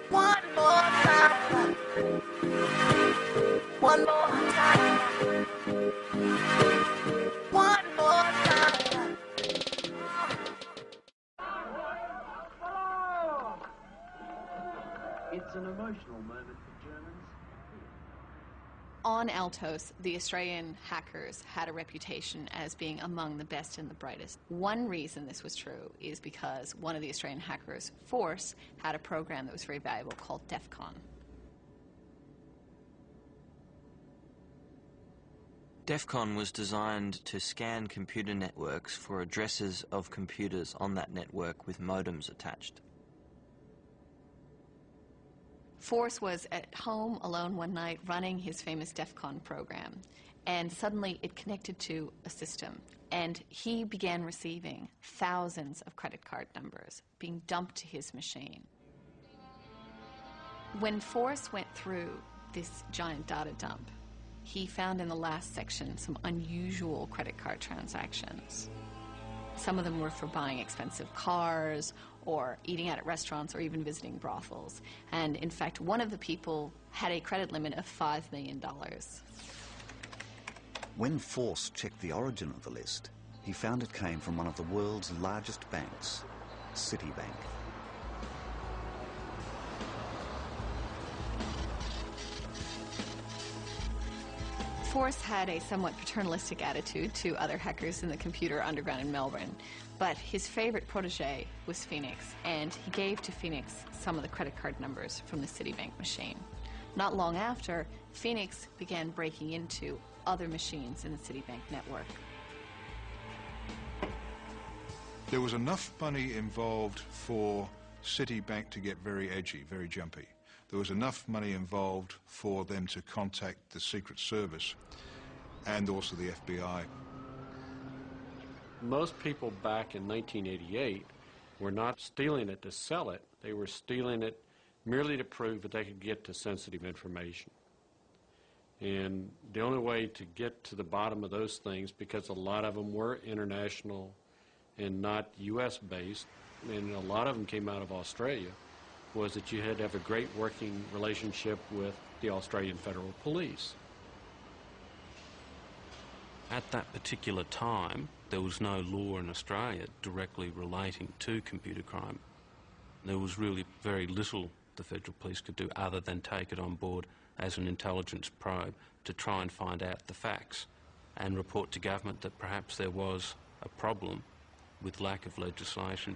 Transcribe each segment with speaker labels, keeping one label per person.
Speaker 1: One more time. One more time. One more time.
Speaker 2: It's an emotional moment for Germans.
Speaker 3: On Altos, the Australian hackers had a reputation as being among the best and the brightest. One reason this was true is because one of the Australian hackers, Force, had a program that was very valuable called DEFCON.
Speaker 4: DEFCON was designed to scan computer networks for addresses of computers on that network with modems attached.
Speaker 3: Force was at home alone one night running his famous DEFCON program, and suddenly it connected to a system, and he began receiving thousands of credit card numbers being dumped to his machine. When Force went through this giant data dump, he found in the last section some unusual credit card transactions. Some of them were for buying expensive cars, or eating out at restaurants, or even visiting brothels. And in fact, one of the people had a credit limit of $5 million.
Speaker 5: When Force checked the origin of the list, he found it came from one of the world's largest banks, Citibank.
Speaker 3: Force had a somewhat paternalistic attitude to other hackers in the computer underground in Melbourne, but his favorite protege was Phoenix, and he gave to Phoenix some of the credit card numbers from the Citibank machine. Not long after, Phoenix began breaking into other machines in the Citibank network.
Speaker 6: There was enough money involved for Citibank to get very edgy, very jumpy. There was enough money involved for them to contact the Secret Service and also the FBI.
Speaker 7: Most people back in 1988 were not stealing it to sell it. They were stealing it merely to prove that they could get to sensitive information. And the only way to get to the bottom of those things, because a lot of them were international and not U.S. based, and a lot of them came out of Australia, was that you had to have a great working relationship with the Australian Federal Police.
Speaker 8: At that particular time, there was no law in Australia directly relating to computer crime. There was really very little the Federal Police could do other than take it on board as an intelligence probe to try and find out the facts and report to government that perhaps there was a problem with lack of legislation.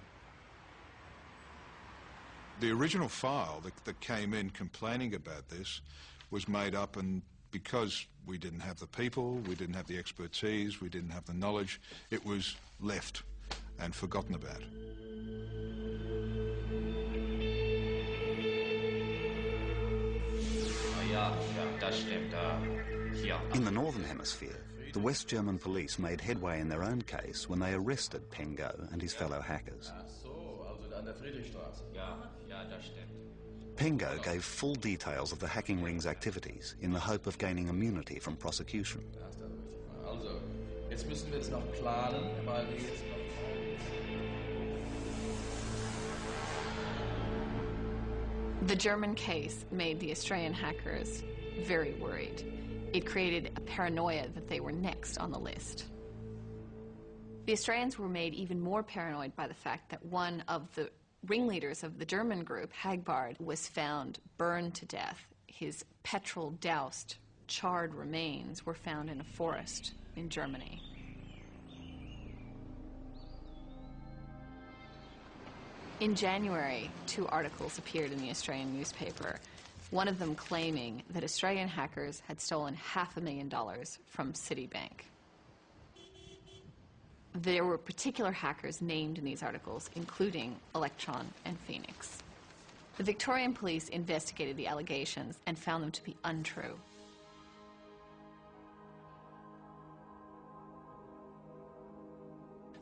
Speaker 6: The original file that came in complaining about this was made up, and because we didn't have the people, we didn't have the expertise, we didn't have the knowledge, it was left and forgotten about.
Speaker 5: In the Northern Hemisphere, the West German police made headway in their own case when they arrested Pengo and his fellow hackers. Pengo gave full details of the hacking ring's activities in the hope of gaining immunity from prosecution.
Speaker 3: The German case made the Australian hackers very worried. It created a paranoia that they were next on the list. The Australians were made even more paranoid by the fact that one of the ringleaders of the German group, Hagbard, was found burned to death. His petrol-doused, charred remains were found in a forest in Germany. In January, 2 articles appeared in the Australian newspaper, one of them claiming that Australian hackers had stolen $500,000 from Citibank. There were particular hackers named in these articles, including Electron and Phoenix. The Victorian police investigated the allegations and found them to be untrue.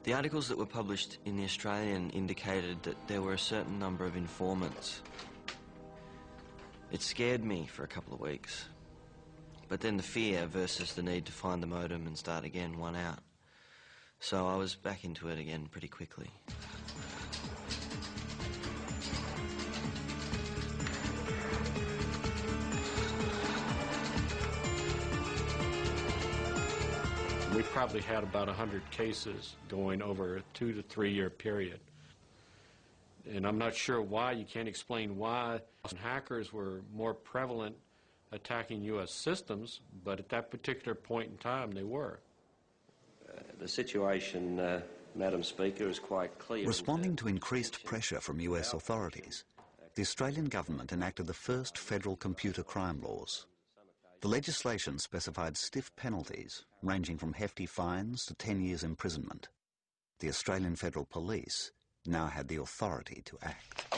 Speaker 4: The articles that were published in the Australian indicated that there were a certain number of informants. It scared me for a couple of weeks, but then the fear versus the need to find the modem and start again won out. So I was back into it again pretty quickly.
Speaker 7: probably had about 100 cases going over a 2 to 3 year period. And I'm not sure why, you can't explain why hackers were more prevalent attacking U.S. systems, but at that particular point in time they were.
Speaker 9: The situation, Madam Speaker, is quite clear.
Speaker 5: Responding to increased pressure from US authorities, the Australian government enacted the first federal computer crime laws. The legislation specified stiff penalties, ranging from hefty fines to 10 years imprisonment. The Australian Federal Police now had the authority to act.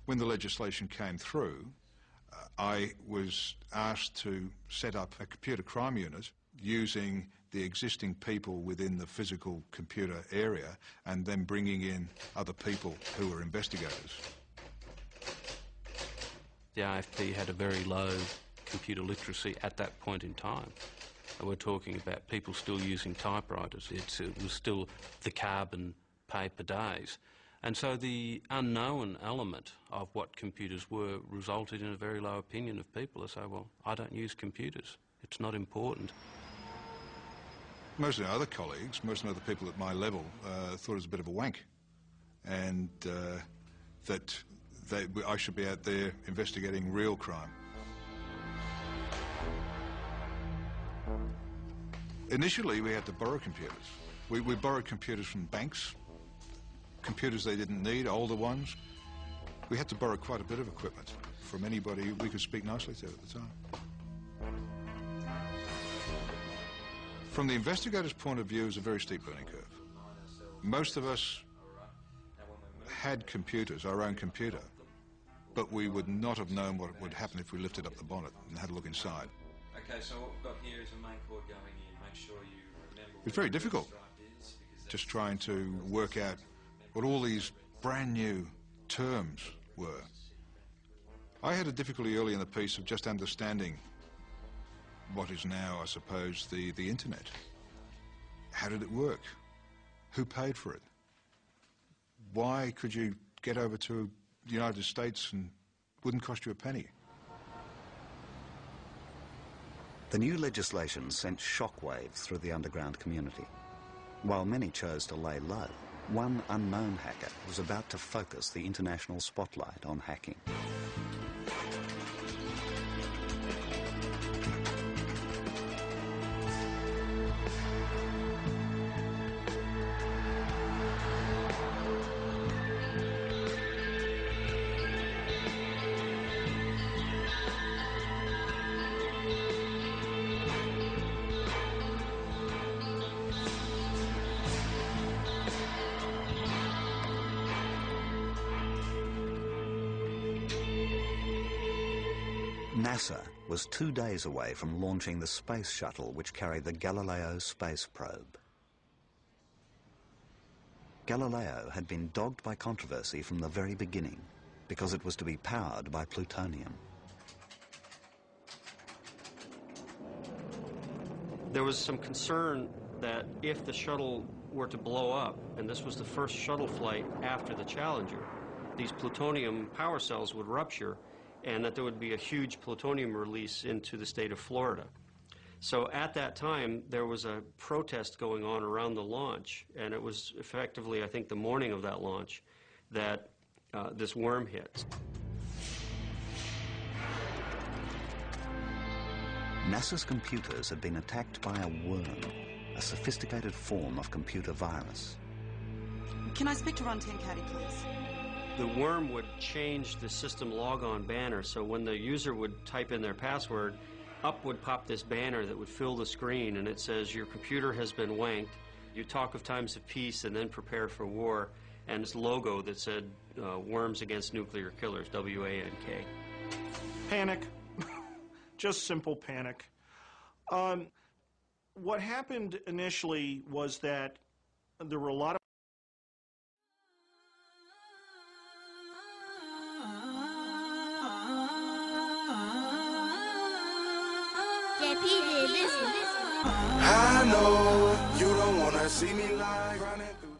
Speaker 6: When the legislation came through, I was asked to set up a computer crime unit using the existing people within the physical computer area and then bringing in other people who were investigators.
Speaker 8: The AFP had a very low computer literacy at that point in time. We're talking about people still using typewriters. It was still the carbon paper days. And so the unknown element of what computers were resulted in a very low opinion of people. They say, well, I don't use computers. It's not important.
Speaker 6: Most of the other colleagues, most of the other people at my level thought it was a bit of a wank and that I should be out there investigating real crime. Initially, we had to borrow computers. We borrowed computers from banks, computers they didn't need, older ones. We had to borrow quite a bit of equipment from anybody we could speak nicely to at the time. From the investigator's point of view, it was a very steep learning curve. Most of us had computers, our own computer, but we would not have known what would happen if we lifted up the bonnet and had a look inside.
Speaker 10: Okay, so what we've got here is a main cord going in. Make sure you remember.
Speaker 6: It's very difficult, just trying to work out what all these brand new terms were. I had a difficulty early in the piece of just understanding what is now, I suppose, the internet. How did it work? Who paid for it? Why could you get over to the United States and it wouldn't cost you a penny?
Speaker 5: The new legislation sent shockwaves through the underground community. While many chose to lay low, one unknown hacker was about to focus the international spotlight on hacking. NASA was 2 days away from launching the space shuttle which carried the Galileo space probe. Galileo had been dogged by controversy from the very beginning because it was to be powered by plutonium.
Speaker 11: There was some concern that if the shuttle were to blow up, and this was the first shuttle flight after the Challenger, these plutonium power cells would rupture and that there would be a huge plutonium release into the state of Florida. So at that time, there was a protest going on around the launch, and it was effectively, I think, the morning of that launch that this worm hit.
Speaker 5: NASA's computers had been attacked by a worm, a sophisticated form of computer virus.
Speaker 12: Can I speak to Ron Tencati, please?
Speaker 11: The worm would change the system logon banner, so when the user would type in their password, up would pop this banner that would fill the screen, and it says, your computer has been wanked, you talk of times of peace and then prepare for war, and this logo that said, Worms Against Nuclear Killers, W-A-N-K.
Speaker 13: Panic. Just simple panic. What happened initially was that there were a lot of
Speaker 1: I know you don't wanna see me lie running through